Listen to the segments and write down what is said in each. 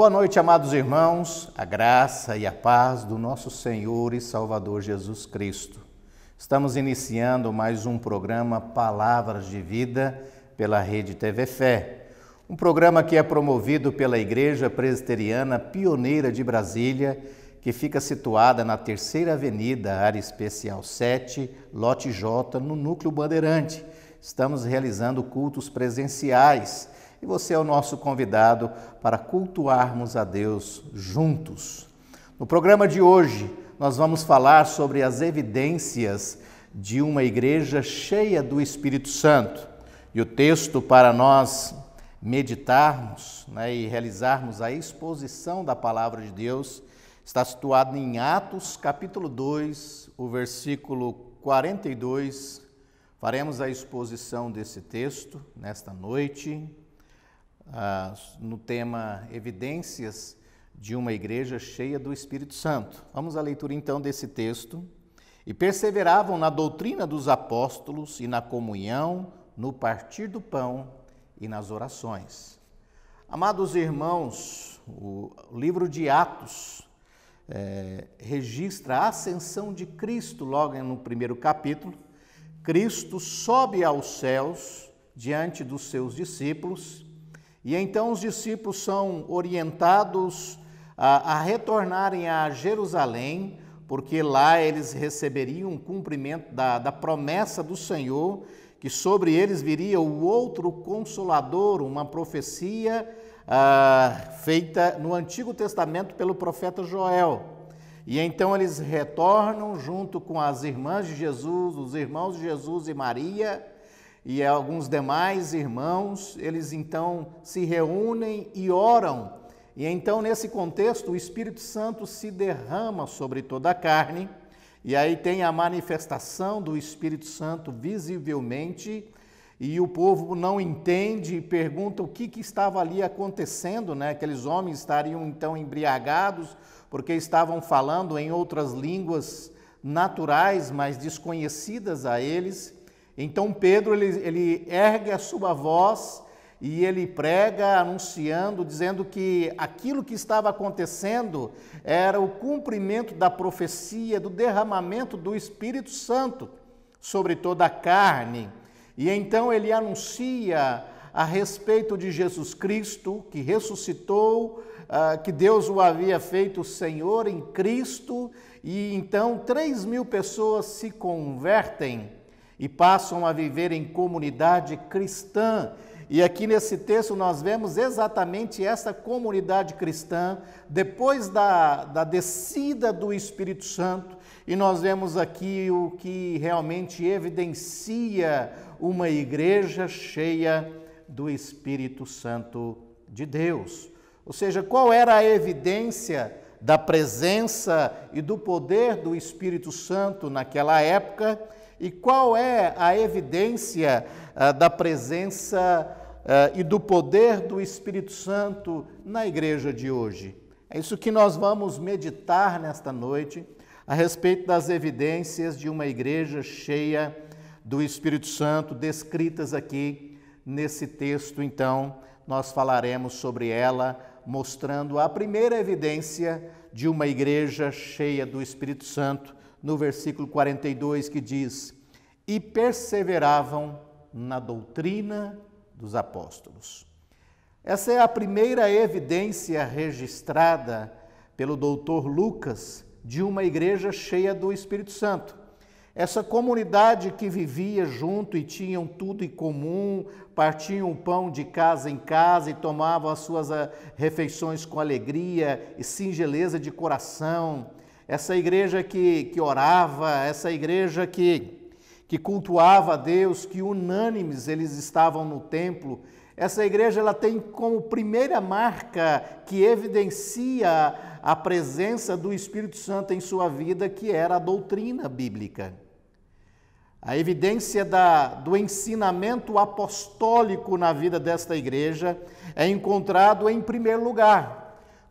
Boa noite, amados irmãos, a graça e a paz do nosso Senhor e Salvador Jesus Cristo. Estamos iniciando mais um programa Palavras de Vida pela Rede TV Fé, um programa que é promovido pela Igreja Presbiteriana Pioneira de Brasília, que fica situada na Terceira Avenida, área especial 7, lote J, no Núcleo Bandeirante. Estamos realizando cultos presenciais e você é o nosso convidado para cultuarmos a Deus juntos. No programa de hoje, nós vamos falar sobre as evidências de uma igreja cheia do Espírito Santo. E o texto para nós meditarmos, e realizarmos a exposição da Palavra de Deus está situado em Atos, capítulo 2, o versículo 42. Faremos a exposição desse texto nesta noite, no tema Evidências de uma Igreja cheia do Espírito Santo. Vamos à leitura então desse texto. E perseveravam na doutrina dos apóstolos e na comunhão, no partir do pão e nas orações. Amados irmãos, o livro de Atos registra a ascensão de Cristo logo no primeiro capítulo. Cristo sobe aos céus diante dos seus discípulos e então os discípulos são orientados a retornarem a Jerusalém, porque lá eles receberiam o cumprimento da promessa do Senhor, que sobre eles viria o outro Consolador, uma profecia feita no Antigo Testamento pelo profeta Joel. E então eles retornam junto com as irmãs de Jesus, os irmãos de Jesus e Maria, e alguns demais irmãos, eles então se reúnem e oram. E então, nesse contexto, o Espírito Santo se derrama sobre toda a carne, e aí tem a manifestação do Espírito Santo visivelmente, e o povo não entende e pergunta o que estava ali acontecendo, Aqueles homens estariam então embriagados, porque estavam falando em outras línguas naturais, mas desconhecidas a eles. Então Pedro ele ergue a sua voz e ele prega anunciando, dizendo que aquilo que estava acontecendo era o cumprimento da profecia do derramamento do Espírito Santo sobre toda a carne. E então ele anuncia a respeito de Jesus Cristo, que ressuscitou, que Deus o havia feito Senhor em Cristo, e então 3.000 pessoas se convertem e passam a viver em comunidade cristã. E aqui nesse texto nós vemos exatamente essa comunidade cristã, depois da descida do Espírito Santo, e nós vemos aqui o que realmente evidencia uma igreja cheia do Espírito Santo de Deus. Ou seja, qual era a evidência da presença e do poder do Espírito Santo naquela época? E qual é a evidência da presença e do poder do Espírito Santo na igreja de hoje? É isso que nós vamos meditar nesta noite, a respeito das evidências de uma igreja cheia do Espírito Santo, descritas aqui nesse texto. Então, nós falaremos sobre ela, mostrando a primeira evidência de uma igreja cheia do Espírito Santo, no versículo 42, que diz: e perseveravam na doutrina dos apóstolos. Essa é a primeira evidência registrada pelo doutor Lucas de uma igreja cheia do Espírito Santo. Essa comunidade que vivia junto e tinham tudo em comum, partiam o pão de casa em casa e tomavam as suas refeições com alegria e singeleza de coração. Essa igreja que orava, essa igreja que cultuava a Deus, que unânimes eles estavam no templo. Essa igreja ela tem como primeira marca que evidencia a presença do Espírito Santo em sua vida, que era a doutrina bíblica. A evidência do ensinamento apostólico na vida desta igreja é encontrado em primeiro lugar,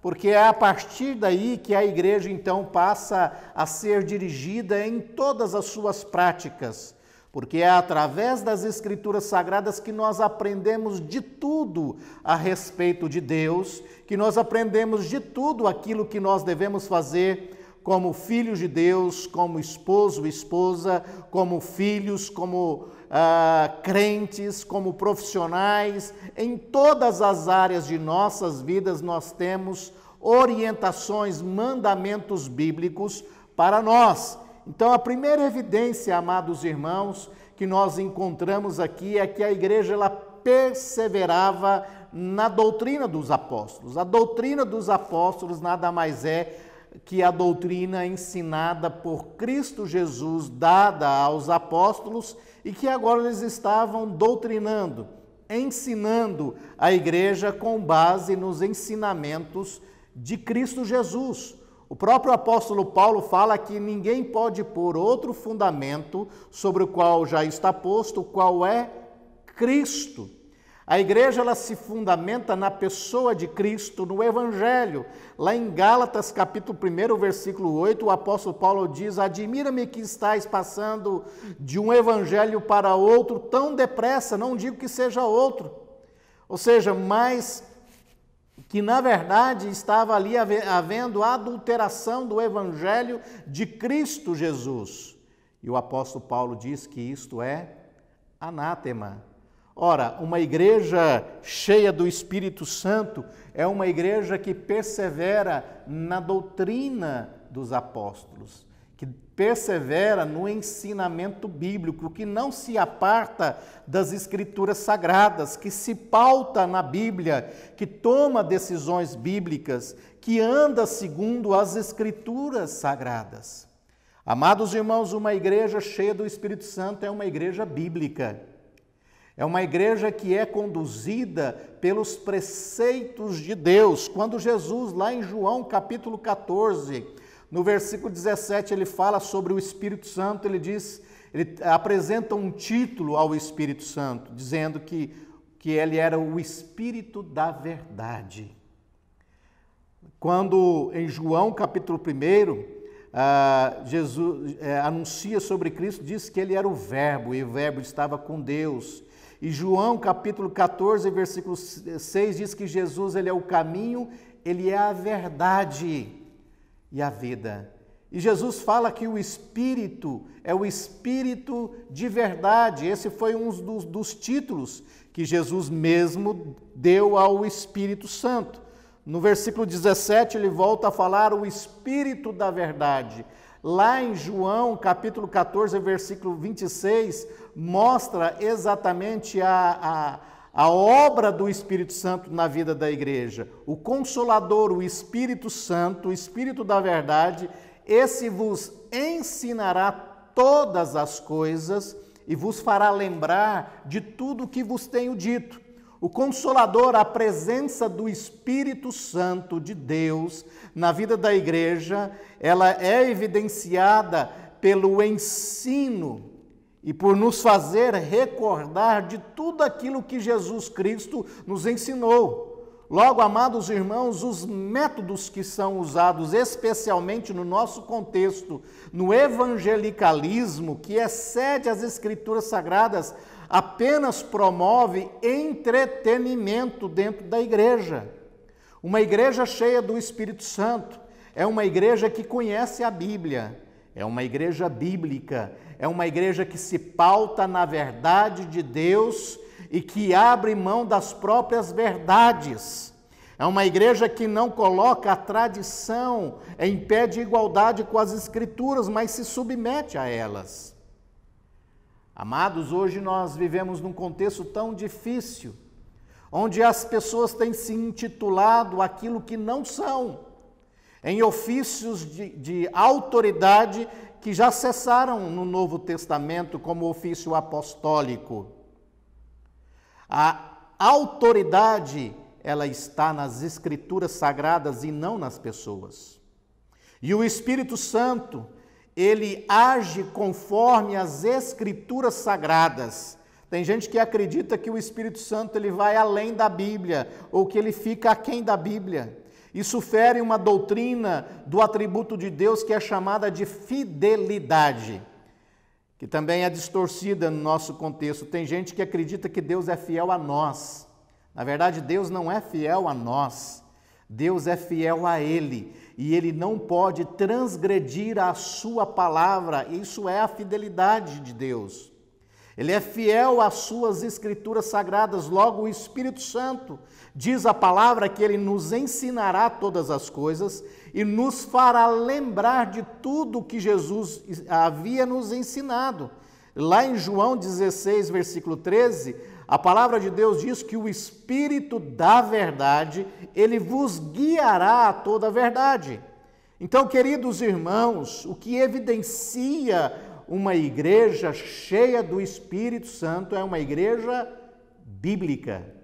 porque é a partir daí que a igreja então passa a ser dirigida em todas as suas práticas. porque é através das Escrituras Sagradas que nós aprendemos de tudo a respeito de Deus, que nós aprendemos de tudo aquilo que nós devemos fazer como filhos de Deus, como esposo, esposa, como filhos, como crentes, como profissionais. Em todas as áreas de nossas vidas nós temos orientações, mandamentos bíblicos para nós. Então, a primeira evidência, amados irmãos, que nós encontramos aqui é que a igreja ela perseverava na doutrina dos apóstolos. A doutrina dos apóstolos nada mais é que a doutrina ensinada por Cristo Jesus, dada aos apóstolos, e que agora eles estavam doutrinando, ensinando a igreja com base nos ensinamentos de Cristo Jesus. O próprio apóstolo Paulo fala que ninguém pode pôr outro fundamento sobre o qual já está posto, o qual é Cristo. A igreja ela se fundamenta na pessoa de Cristo, no Evangelho. Lá em Gálatas, capítulo 1, versículo 8, o apóstolo Paulo diz: admira-me que estáis passando de um evangelho para outro tão depressa, não digo que seja outro. Ou seja, mas que na verdade estava ali havendo adulteração do evangelho de Cristo Jesus. E o apóstolo Paulo diz que isto é anátema. Ora, uma igreja cheia do Espírito Santo é uma igreja que persevera na doutrina dos apóstolos, que persevera no ensinamento bíblico, que não se aparta das Escrituras Sagradas, que se pauta na Bíblia, que toma decisões bíblicas, que anda segundo as Escrituras Sagradas. Amados irmãos, uma igreja cheia do Espírito Santo é uma igreja bíblica. É uma igreja que é conduzida pelos preceitos de Deus. Quando Jesus, lá em João capítulo 14, no versículo 17, ele fala sobre o Espírito Santo, ele apresenta um título ao Espírito Santo, dizendo que ele era o Espírito da verdade. Quando em João capítulo 1, Jesus anuncia sobre Cristo, diz que ele era o Verbo, e o Verbo estava com Deus. E João capítulo 14, versículo 6, diz que Jesus ele é o caminho, ele é a verdade e a vida. E Jesus fala que o Espírito é o Espírito de verdade. Esse foi um dos títulos que Jesus mesmo deu ao Espírito Santo. No versículo 17, ele volta a falar o Espírito da verdade. Lá em João, capítulo 14, versículo 26, mostra exatamente a obra do Espírito Santo na vida da igreja. O Consolador, o Espírito Santo, o Espírito da verdade, esse vos ensinará todas as coisas e vos fará lembrar de tudo o que vos tenho dito. O Consolador, a presença do Espírito Santo de Deus na vida da igreja, ela é evidenciada pelo ensino e por nos fazer recordar de tudo aquilo que Jesus Cristo nos ensinou. Logo, amados irmãos, os métodos que são usados, especialmente no nosso contexto, no evangelicalismo, que excede as Escrituras Sagradas, apenas promove entretenimento dentro da igreja. Uma igreja cheia do Espírito Santo é uma igreja que conhece a Bíblia, é uma igreja bíblica, é uma igreja que se pauta na verdade de Deus e que abre mão das próprias verdades. É uma igreja que não coloca a tradição em pé de igualdade com as Escrituras, mas se submete a elas. Amados, hoje nós vivemos num contexto tão difícil, onde as pessoas têm se intitulado aquilo que não são, em ofícios de autoridade que já cessaram no Novo Testamento, como o ofício apostólico. A autoridade, ela está nas Escrituras Sagradas e não nas pessoas. E o Espírito Santo, ele age conforme as Escrituras Sagradas. Tem gente que acredita que o Espírito Santo ele vai além da Bíblia, ou que ele fica aquém da Bíblia. Isso fere uma doutrina do atributo de Deus que é chamada de fidelidade. que também é distorcida no nosso contexto. Tem gente que acredita que Deus é fiel a nós. Na verdade, Deus não é fiel a nós. Deus é fiel a Ele. E Ele não pode transgredir a sua palavra. Isso é a fidelidade de Deus. Ele é fiel às suas escrituras sagradas. Logo, o Espírito Santo diz a palavra que Ele nos ensinará todas as coisas e nos fará lembrar de tudo que Jesus havia nos ensinado. Lá em João 16, versículo 13, a palavra de Deus diz que o Espírito da verdade, Ele vos guiará a toda a verdade. Então, queridos irmãos, o que evidencia uma igreja cheia do Espírito Santo é uma igreja bíblica.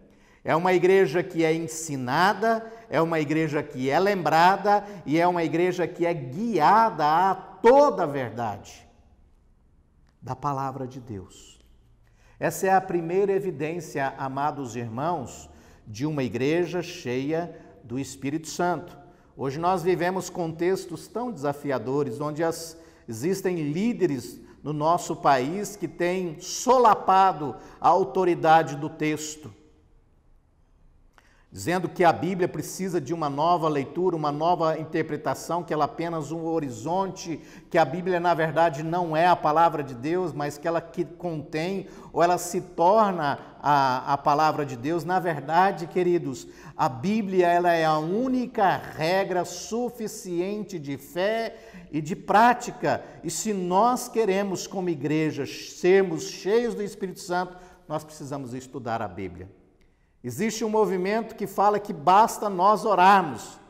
É uma igreja que é ensinada, é uma igreja que é lembrada e é uma igreja que é guiada a toda a verdade da palavra de Deus. Essa é a primeira evidência, amados irmãos, de uma igreja cheia do Espírito Santo. Hoje nós vivemos contextos tão desafiadores, onde existem líderes no nosso país que têm solapado a autoridade do texto, dizendo que a Bíblia precisa de uma nova leitura, uma nova interpretação, que ela é apenas um horizonte, que a Bíblia, na verdade, não é a palavra de Deus, mas que ela contém, ou ela se torna a palavra de Deus. Na verdade, queridos, a Bíblia ela é a única regra suficiente de fé e de prática. E se nós queremos, como igreja, sermos cheios do Espírito Santo, nós precisamos estudar a Bíblia. Existe um movimento que fala que basta nós orarmos,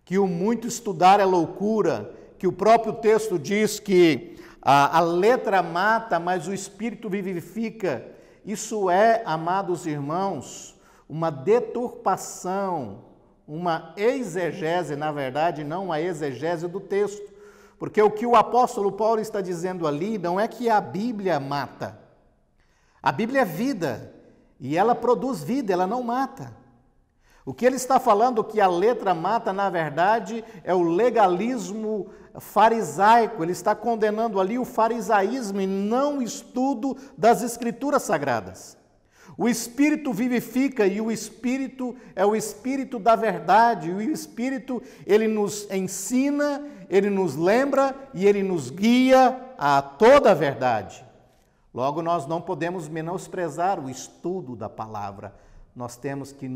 que o muito estudar é loucura, que o próprio texto diz que a letra mata, mas o Espírito vivifica. Isso é, amados irmãos, uma deturpação, uma exegese, na verdade, não uma exegese do texto. Porque o que o apóstolo Paulo está dizendo ali não é que a Bíblia mata. A Bíblia é vida. E ela produz vida, ela não mata. O que ele está falando que a letra mata, na verdade, é o legalismo farisaico. Ele está condenando ali o farisaísmo e não o estudo das Escrituras Sagradas. O Espírito vivifica e o Espírito é o Espírito da verdade. E o Espírito, ele nos ensina, ele nos lembra e ele nos guia a toda a verdade. Logo, nós não podemos menosprezar o estudo da palavra, nós temos que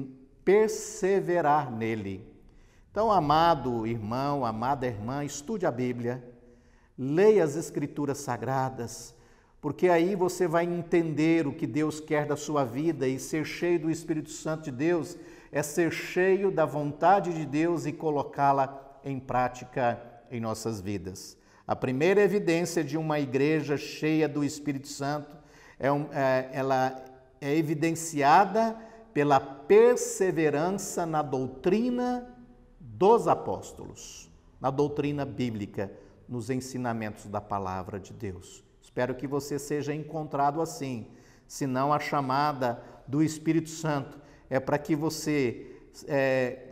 perseverar nele. Então, amado irmão, amada irmã, estude a Bíblia, leia as Escrituras Sagradas, porque aí você vai entender o que Deus quer da sua vida, e ser cheio do Espírito Santo de Deus é ser cheio da vontade de Deus e colocá-la em prática em nossas vidas. A primeira evidência de uma igreja cheia do Espírito Santo ela é evidenciada pela perseverança na doutrina dos apóstolos, na doutrina bíblica, nos ensinamentos da palavra de Deus. Espero que você seja encontrado assim, senão a chamada do Espírito Santo é para que você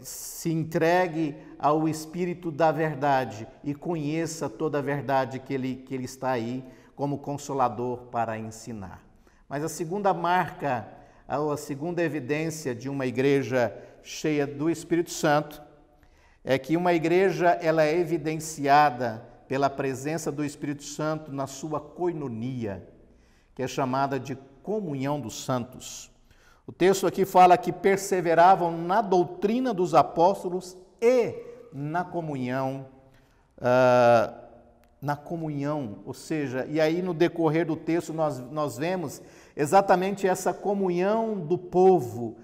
se entregue ao Espírito da verdade e conheça toda a verdade que ele está aí como consolador para ensinar. Mas a segunda marca, a segunda evidência de uma igreja cheia do Espírito Santo é que uma igreja ela é evidenciada pela presença do Espírito Santo na sua koinonia, que é chamada de comunhão dos santos. O texto aqui fala que perseveravam na doutrina dos apóstolos e na comunhão, ou seja, e aí no decorrer do texto nós vemos exatamente essa comunhão do povo,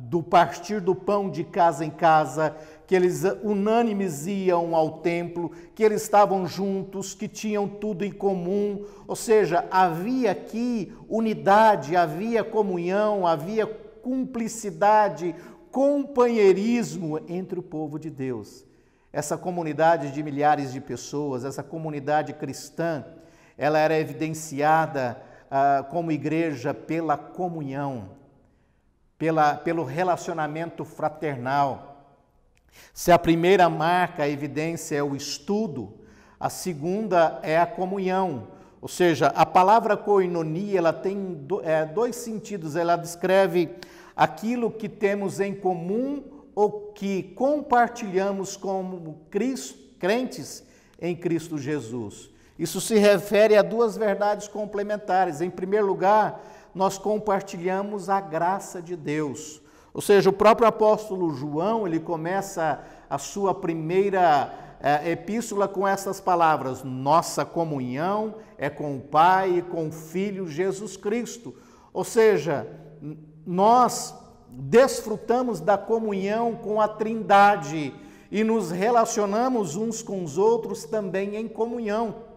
do partir do pão de casa em casa, que eles unânimes iam ao templo, que eles estavam juntos, que tinham tudo em comum, ou seja, havia aqui unidade, havia comunhão, havia cumplicidade, companheirismo entre o povo de Deus. Essa comunidade de milhares de pessoas, essa comunidade cristã, ela era evidenciada como igreja pela comunhão, pelo relacionamento fraternal. Se a primeira marca, a evidência é o estudo, A segunda é a comunhão. Ou seja, a palavra koinonia, ela tem dois sentidos. Ela descreve aquilo que temos em comum ou que compartilhamos como crentes em Cristo Jesus. Isso se refere a duas verdades complementares. Em primeiro lugar, nós compartilhamos a graça de Deus. Ou seja, o próprio apóstolo João, ele começa a sua primeira epístola com essas palavras: nossa comunhão é com o Pai e com o Filho Jesus Cristo. Ou seja, nós desfrutamos da comunhão com a Trindade e nos relacionamos uns com os outros também em comunhão.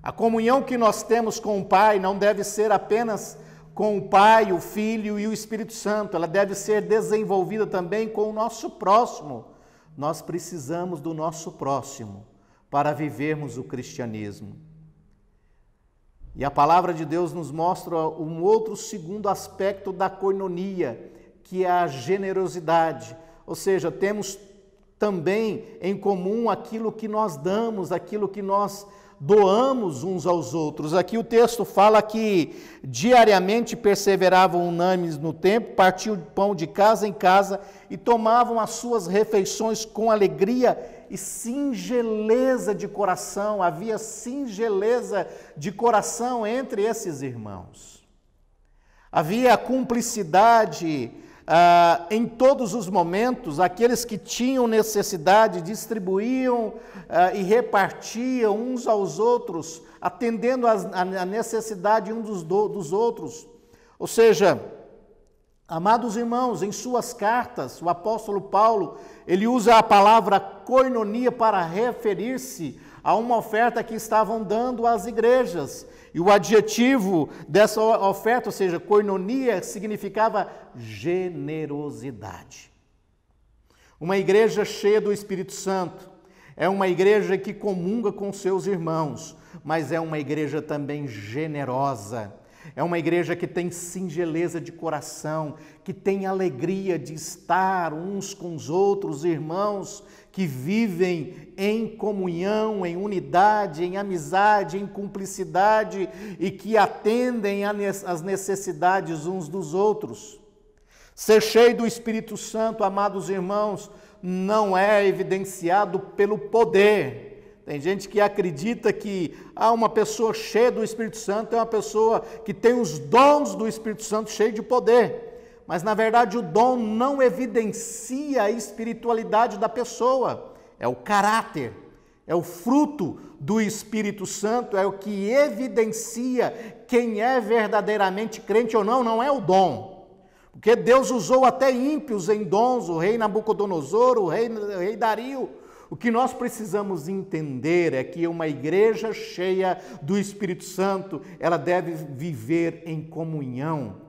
A comunhão que nós temos com o Pai não deve ser apenas com o Pai, o Filho e o Espírito Santo, ela deve ser desenvolvida também com o nosso próximo. Nós precisamos do nosso próximo para vivermos o cristianismo. E a palavra de Deus nos mostra um outro segundo aspecto da koinonia, que é a generosidade. Ou seja, temos também em comum aquilo que nós damos, aquilo que nós doamos uns aos outros. Aqui o texto fala que diariamente perseveravam unânimes no templo, partiam o pão de casa em casa e tomavam as suas refeições com alegria e singeleza de coração. Havia singeleza de coração entre esses irmãos. Havia cumplicidade em todos os momentos. Aqueles que tinham necessidade distribuíam e repartiam uns aos outros, atendendo a necessidade uns dos outros. Ou seja, amados irmãos, em suas cartas, o apóstolo Paulo, ele usa a palavra koinonia para referir-se a uma oferta que estavam dando às igrejas. E o adjetivo dessa oferta, ou seja, koinonia, significava generosidade. Uma igreja cheia do Espírito Santo é uma igreja que comunga com seus irmãos, mas é uma igreja também generosa. É uma igreja que tem singeleza de coração, que tem alegria de estar uns com os outros, irmãos que vivem em comunhão, em unidade, em amizade, em cumplicidade e que atendem às necessidades uns dos outros. Ser cheio do Espírito Santo, amados irmãos, não é evidenciado pelo poder. Tem gente que acredita que uma pessoa cheia do Espírito Santo é uma pessoa que tem os dons do Espírito Santo cheio de poder. Mas, na verdade, o dom não evidencia a espiritualidade da pessoa. É o caráter, é o fruto do Espírito Santo, é o que evidencia quem é verdadeiramente crente ou não, não é o dom. Porque Deus usou até ímpios em dons, o rei Nabucodonosor, o rei Dario. O que nós precisamos entender é que uma igreja cheia do Espírito Santo, ela deve viver em comunhão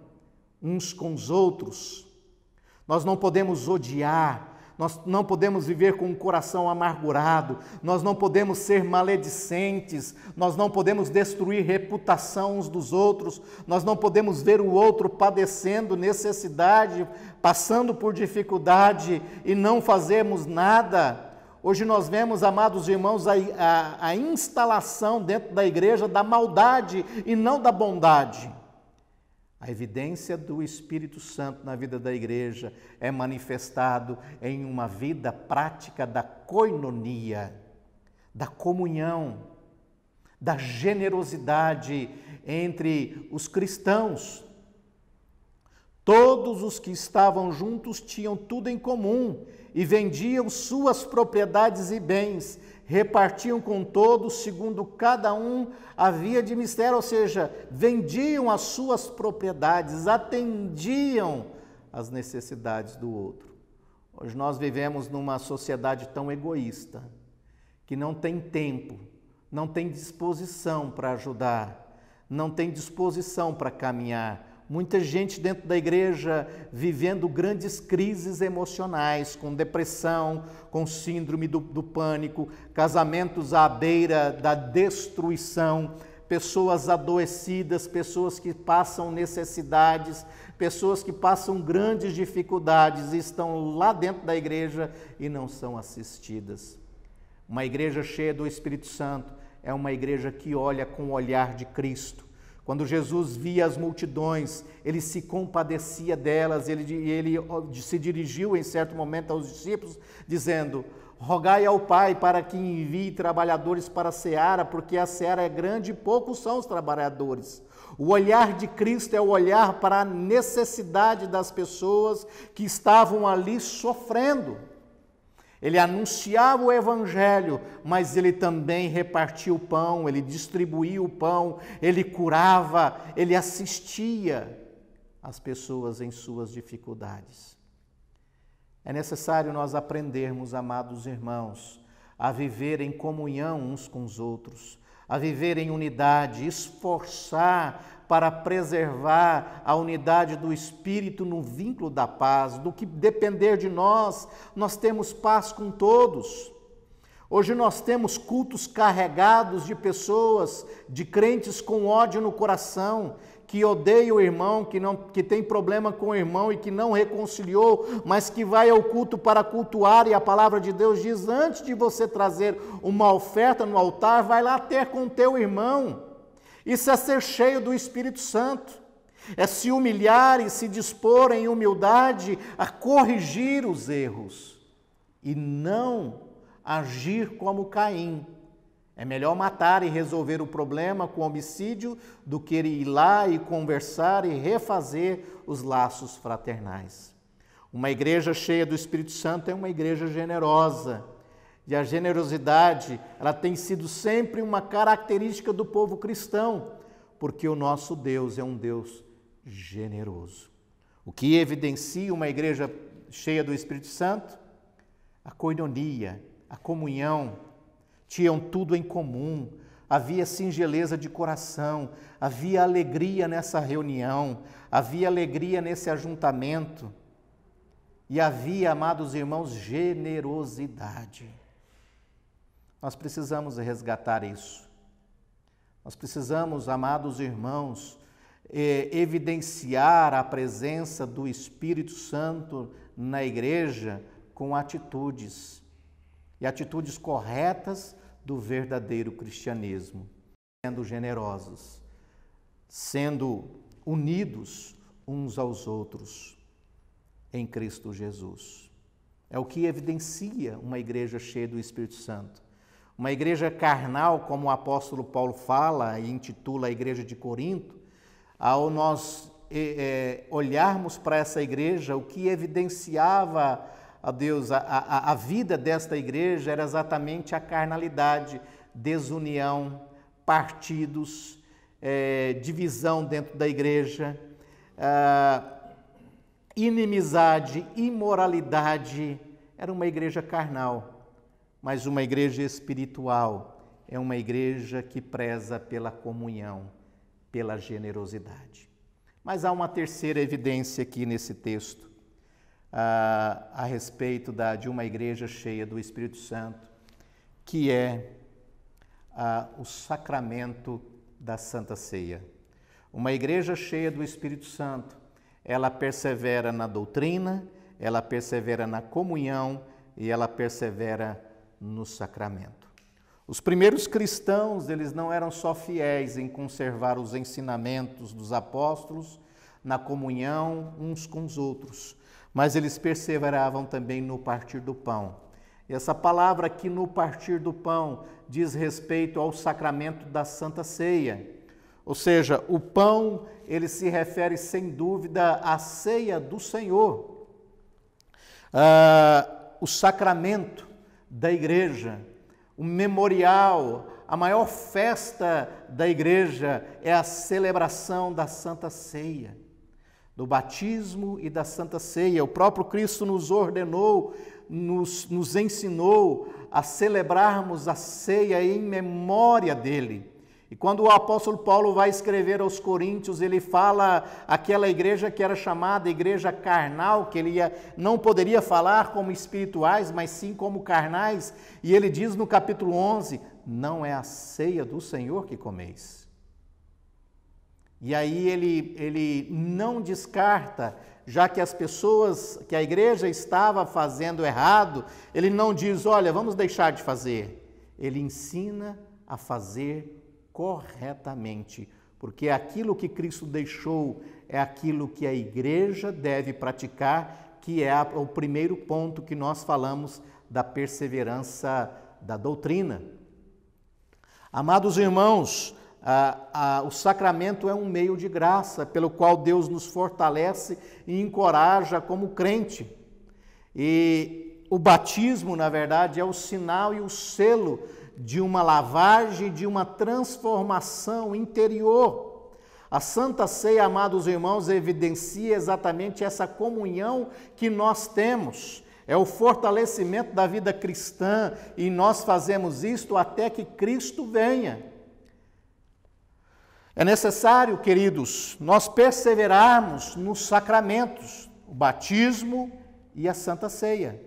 uns com os outros. Nós não podemos odiar, nós não podemos viver com um coração amargurado, nós não podemos ser maledicentes, nós não podemos destruir reputação uns dos outros, nós não podemos ver o outro padecendo necessidade, passando por dificuldade e não fazermos nada. Hoje nós vemos, amados irmãos, a instalação dentro da igreja da maldade e não da bondade. A evidência do Espírito Santo na vida da igreja é manifestado em uma vida prática da koinonia, da comunhão, da generosidade entre os cristãos. Todos os que estavam juntos tinham tudo em comum e vendiam suas propriedades e bens, repartiam com todos segundo cada um havia de mistério, ou seja, vendiam as suas propriedades, atendiam às necessidades do outro. Hoje nós vivemos numa sociedade tão egoísta, que não tem tempo, não tem disposição para ajudar, não tem disposição para caminhar. Muita gente dentro da igreja vivendo grandes crises emocionais, com depressão, com síndrome do pânico, casamentos à beira da destruição, pessoas adoecidas, pessoas que passam necessidades, pessoas que passam grandes dificuldades e estão lá dentro da igreja e não são assistidas. Uma igreja cheia do Espírito Santo é uma igreja que olha com o olhar de Cristo. Quando Jesus via as multidões, ele se compadecia delas, ele se dirigiu em certo momento aos discípulos, dizendo: rogai ao Pai para que envie trabalhadores para a seara, porque a seara é grande e poucos são os trabalhadores. O olhar de Cristo é o olhar para a necessidade das pessoas que estavam ali sofrendo. Ele anunciava o Evangelho, mas ele também repartia o pão, ele distribuía o pão, ele curava, ele assistia as pessoas em suas dificuldades. É necessário nós aprendermos, amados irmãos, a viver em comunhão uns com os outros, a viver em unidade, esforçar para preservar a unidade do Espírito no vínculo da paz. Do que depender de nós, nós temos paz com todos. Hoje nós temos cultos carregados de pessoas, de crentes com ódio no coração, que odeia o irmão, que tem problema com o irmão e que não reconciliou, mas que vai ao culto para cultuar, e a palavra de Deus diz: antes de você trazer uma oferta no altar, vai lá ter com o teu irmão. Isso é ser cheio do Espírito Santo, é se humilhar e se dispor em humildade a corrigir os erros e não agir como Caim. É melhor matar e resolver o problema com homicídio do que ir lá e conversar e refazer os laços fraternais. Uma igreja cheia do Espírito Santo é uma igreja generosa. E a generosidade, ela tem sido sempre uma característica do povo cristão, porque o nosso Deus é um Deus generoso. O que evidencia uma igreja cheia do Espírito Santo? A koinonia, a comunhão. Tinham tudo em comum, havia singeleza de coração, havia alegria nessa reunião, havia alegria nesse ajuntamento e havia, amados irmãos, generosidade. Nós precisamos resgatar isso. Nós precisamos, amados irmãos, evidenciar a presença do Espírito Santo na igreja com atitudes, e atitudes corretas do verdadeiro cristianismo, sendo generosos, sendo unidos uns aos outros em Cristo Jesus. É o que evidencia uma igreja cheia do Espírito Santo. Uma igreja carnal, como o apóstolo Paulo fala e intitula a igreja de Corinto, ao nós olharmos para essa igreja, o que evidenciava a Deus, a vida desta igreja era exatamente a carnalidade, desunião, partidos, divisão dentro da igreja, inimizade, imoralidade. Era uma igreja carnal. Mas uma igreja espiritual é uma igreja que preza pela comunhão, pela generosidade. Mas há uma terceira evidência aqui nesse texto, a respeito de uma igreja cheia do Espírito Santo, que é o sacramento da Santa Ceia. Uma igreja cheia do Espírito Santo, ela persevera na doutrina, ela persevera na comunhão e ela persevera no sacramento. Os primeiros cristãos, eles não eram só fiéis em conservar os ensinamentos dos apóstolos, na comunhão uns com os outros, mas eles perseveravam também no partir do pão. E essa palavra aqui, no partir do pão, diz respeito ao sacramento da Santa Ceia. Ou seja, o pão, ele se refere sem dúvida à ceia do Senhor. O sacramento da igreja, o memorial, a maior festa da igreja é a celebração da Santa Ceia, do batismo e da Santa Ceia. O próprio Cristo nos ordenou, nos ensinou a celebrarmos a ceia em memória dele. E quando o apóstolo Paulo vai escrever aos Coríntios, ele fala aquela igreja que era chamada igreja carnal, que ele não poderia falar como espirituais, mas sim como carnais. E ele diz no capítulo 11, não é a ceia do Senhor que comeis. E aí ele não descarta, já que as pessoas, que a igreja estava fazendo errado, ele não diz, olha, vamos deixar de fazer. ele ensina a fazer corretamente, porque aquilo que Cristo deixou é aquilo que a igreja deve praticar, que é o primeiro ponto que nós falamos da perseverança da doutrina. Amados irmãos, o sacramento é um meio de graça pelo qual Deus nos fortalece e encoraja como crente. E o batismo, na verdade, é o sinal e o selo de uma lavagem, de uma transformação interior. A Santa Ceia, amados irmãos, evidencia exatamente essa comunhão que nós temos. É o fortalecimento da vida cristã e nós fazemos isto até que Cristo venha. É necessário, queridos, nós perseverarmos nos sacramentos, o batismo e a Santa Ceia.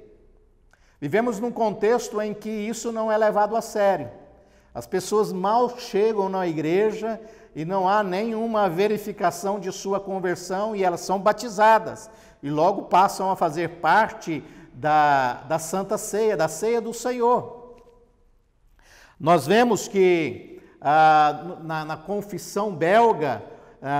Vivemos num contexto em que isso não é levado a sério. As pessoas mal chegam na igreja e não há nenhuma verificação de sua conversão e elas são batizadas e logo passam a fazer parte da Santa Ceia, da Ceia do Senhor. Nós vemos que na confissão belga,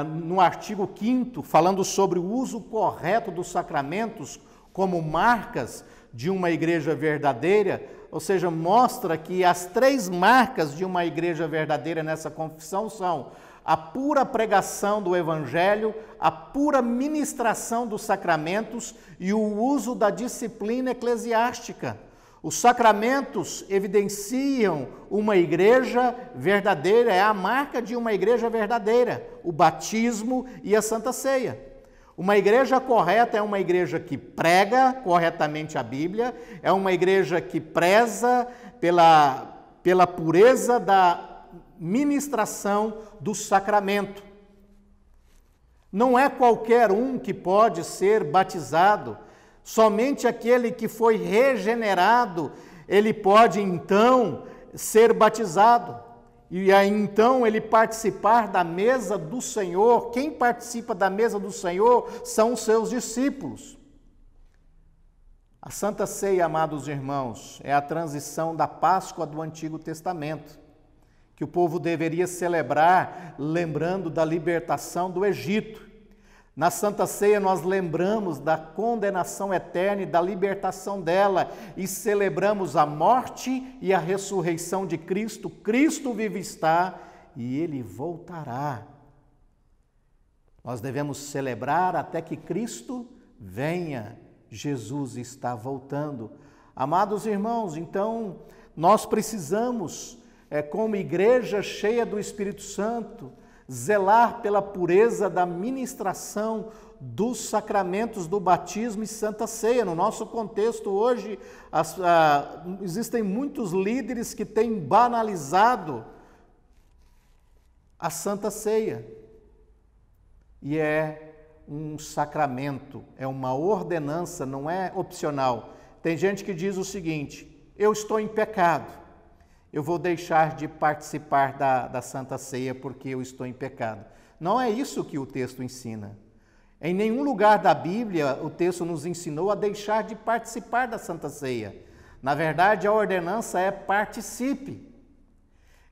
no artigo 5º, falando sobre o uso correto dos sacramentos como marcas de uma igreja verdadeira, ou seja, mostra que as 3 marcas de uma igreja verdadeira nessa confissão são a pura pregação do Evangelho, a pura ministração dos sacramentos e o uso da disciplina eclesiástica. Os sacramentos evidenciam uma igreja verdadeira, é a marca de uma igreja verdadeira, o batismo e a Santa Ceia. Uma igreja correta é uma igreja que prega corretamente a Bíblia, é uma igreja que preza pela pureza da ministração do sacramento. Não é qualquer um que pode ser batizado, somente aquele que foi regenerado, ele pode então ser batizado. E aí então ele participar da mesa do Senhor. Quem participa da mesa do Senhor são os seus discípulos. A Santa Ceia, amados irmãos, é a transição da Páscoa do Antigo Testamento, que o povo deveria celebrar lembrando da libertação do Egito. Na Santa Ceia nós lembramos da condenação eterna e da libertação dela e celebramos a morte e a ressurreição de Cristo. Cristo vive está e Ele voltará. Nós devemos celebrar até que Cristo venha. Jesus está voltando. Amados irmãos, então nós precisamos, como igreja cheia do Espírito Santo, zelar pela pureza da ministração dos sacramentos do batismo e Santa Ceia. No nosso contexto hoje, existem muitos líderes que têm banalizado a Santa Ceia. E é um sacramento, é uma ordenança, não é opcional. Tem gente que diz o seguinte: eu estou em pecado, eu vou deixar de participar da Santa Ceia porque eu estou em pecado. Não é isso que o texto ensina. Em nenhum lugar da Bíblia o texto nos ensinou a deixar de participar da Santa Ceia. Na verdade, a ordenança é participe.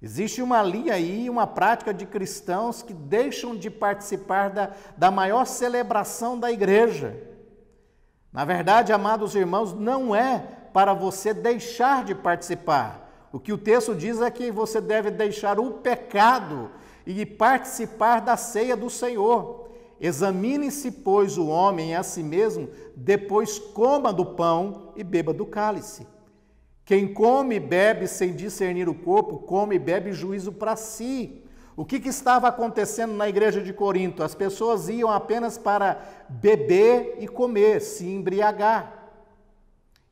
Existe uma linha aí, uma prática de cristãos que deixam de participar da maior celebração da igreja. Na verdade, amados irmãos, não é para você deixar de participar. O que o texto diz é que você deve deixar o pecado e participar da ceia do Senhor. Examine-se, pois, o homem a si mesmo, depois coma do pão e beba do cálice. Quem come e bebe sem discernir o corpo, come e bebe juízo para si. O que estava acontecendo na igreja de Corinto? As pessoas iam apenas para beber e comer, se embriagar.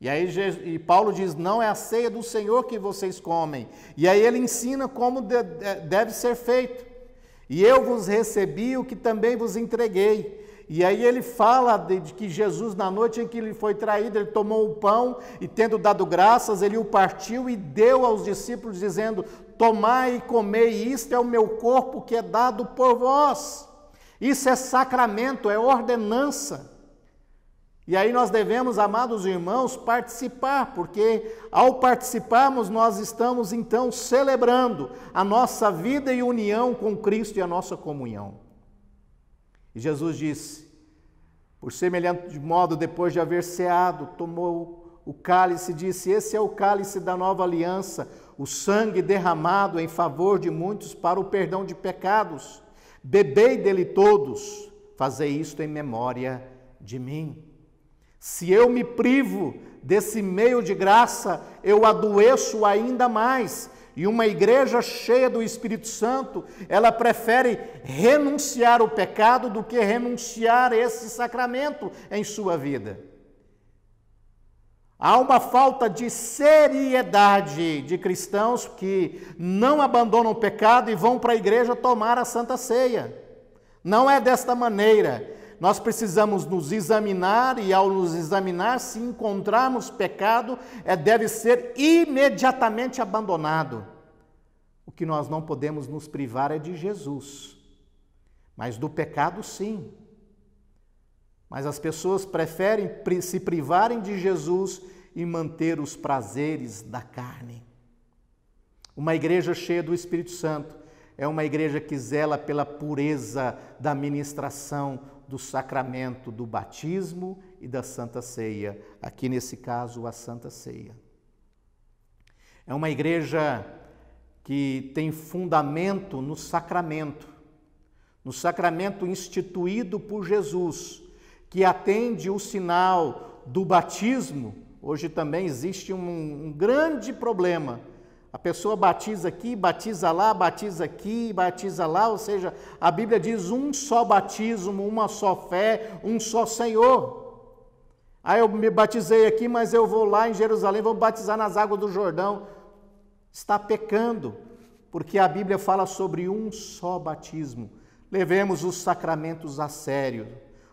E aí Paulo diz, não é a ceia do Senhor que vocês comem. E aí ele ensina como deve ser feito. E eu vos recebi o que também vos entreguei. E aí ele fala de que Jesus, na noite em que ele foi traído, ele tomou o pão e, tendo dado graças, ele o partiu e deu aos discípulos, dizendo, tomai e comei, isto é o meu corpo que é dado por vós. Isso é sacramento, é ordenança. E aí nós devemos, amados irmãos, participar, porque ao participarmos nós estamos então celebrando a nossa vida e união com Cristo e a nossa comunhão. E Jesus disse: por semelhante modo, depois de haver ceado, tomou o cálice e disse: esse é o cálice da nova aliança, o sangue derramado em favor de muitos para o perdão de pecados. Bebei dele todos, fazei isto em memória de mim. Se eu me privo desse meio de graça, eu adoeço ainda mais. E uma igreja cheia do Espírito Santo, ela prefere renunciar ao pecado do que renunciar a esse sacramento em sua vida. Há uma falta de seriedade de cristãos que não abandonam o pecado e vão para a igreja tomar a Santa Ceia. Não é desta maneira. Nós precisamos nos examinar e, ao nos examinar, se encontrarmos pecado, deve ser imediatamente abandonado. O que nós não podemos nos privar é de Jesus, mas do pecado sim. Mas as pessoas preferem se privarem de Jesus e manter os prazeres da carne. Uma igreja cheia do Espírito Santo é uma igreja que zela pela pureza da ministração do sacramento do batismo e da Santa Ceia, aqui nesse caso a Santa Ceia. É uma igreja que tem fundamento no sacramento instituído por Jesus, que atende o sinal do batismo. Hoje também existe um grande problema. A pessoa batiza aqui, batiza lá, batiza aqui, batiza lá, ou seja, a Bíblia diz um só batismo, uma só fé, um só Senhor. Aí eu me batizei aqui, mas eu vou lá em Jerusalém, vou batizar nas águas do Jordão. Está pecando, porque a Bíblia fala sobre um só batismo. Levemos os sacramentos a sério.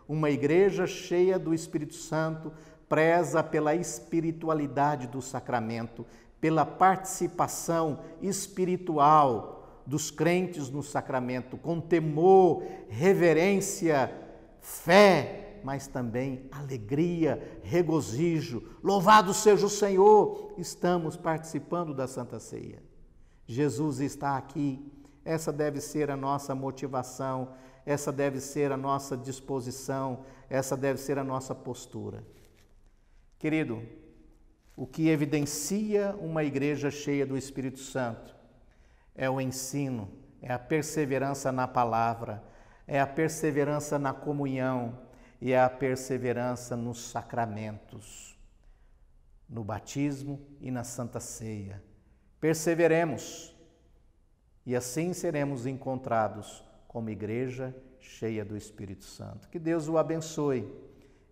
Uma igreja cheia do Espírito Santo preza pela espiritualidade do sacramento, pela participação espiritual dos crentes no sacramento, com temor, reverência, fé, mas também alegria, regozijo. Louvado seja o Senhor! Estamos participando da Santa Ceia. Jesus está aqui. Essa deve ser a nossa motivação, essa deve ser a nossa disposição, essa deve ser a nossa postura. Querido, o que evidencia uma igreja cheia do Espírito Santo é o ensino, é a perseverança na palavra, é a perseverança na comunhão e é a perseverança nos sacramentos, no batismo e na Santa Ceia. Perseveremos e assim seremos encontrados como igreja cheia do Espírito Santo. Que Deus o abençoe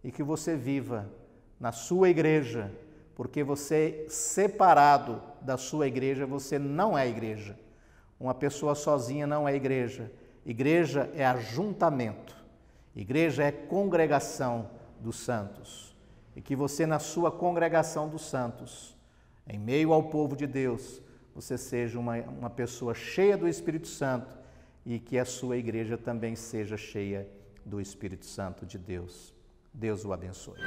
e que você viva na sua igreja, porque você, separado da sua igreja, você não é igreja. Uma pessoa sozinha não é igreja. Igreja é ajuntamento. Igreja é congregação dos santos. E que você, na sua congregação dos santos, em meio ao povo de Deus, você seja uma pessoa cheia do Espírito Santo e que a sua igreja também seja cheia do Espírito Santo de Deus. Deus o abençoe.